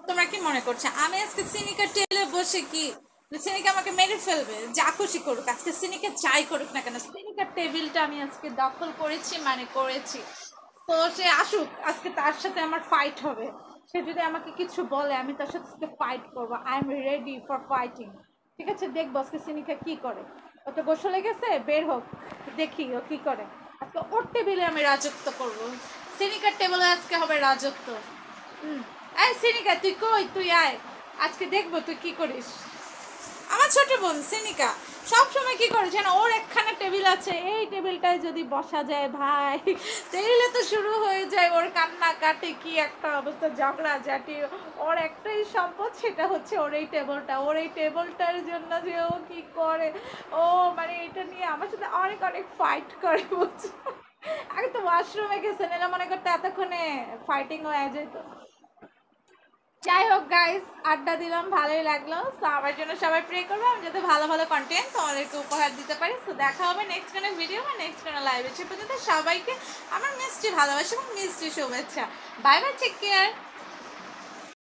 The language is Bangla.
তোমরা কি মনে করছো আমি আজকে সিনিকা টেলে বসে কি সিনিকা আমাকে মেরে ফেলবে? যা খুশি করুক, আজকে সিনিকা যাই করুক না কেন, সিনিকার টেবিলটা আমি আজকে দখল করেছি, মানে করেছি। তো সে আসুক, আজকে তার সাথে আমার ফাইট হবে। সে যদি আমাকে কিছু বলে আমি তার সাথে ফাইট করবো। I am ready for fighting. ঠিক আছে, দেখবো আজকে সিনিকা কি করে। ও তো গোসলে গেছে, বের হোক, দেখি ও কি করে। আজকে ওর টেবিলে আমি রাজত্ব করবো। সিনিকার টেবিলে আজকে হবে রাজত্ব। এই সিনিকা তুই কই, তুই আয়, আজকে দেখবো তুই কি করিস। আমার ছোট বোন সিনিকা সব সময় কি করে যেন, ওর একখানা টেবিল আছে, এই টেবিলটায় যদি বসা যায় ভাই, তাইলে তো শুরু হয়ে যায় ওর কান্নাকাটি, কি একটা অবস্থা, ঝগড়া ঝাঁটি। ওর একটাই সম্পদ, সেটা হচ্ছে ওর এই টেবিলটা। ওর এই টেবিলটার জন্য যে ও কি করে, ও মানে এটা নিয়ে আমার সাথে অনেক অনেক ফাইট করে, বুঝছো। আগে তো ওয়াশরুমে গেছে, নাহলে মনে করতে এতক্ষণে ফাইটিং হয়ে যেত। যাই হোক গাইস, আড্ডা দিলাম, ভালোই লাগলো। তো আমার জন্য সবাই প্রে করবে আমি যাতে ভালো ভালো কন্টেন্ট তোমাদেরকে উপহার দিতে পারি। তো দেখা হবে নেক্সট কোনো ভিডিও বা নেক্সট কোনো লাইভে। সে পর্যন্ত সবাইকে আমার মিষ্টি ভালোবাসা এবং মিষ্টি শুভেচ্ছা। Bye bye, take care.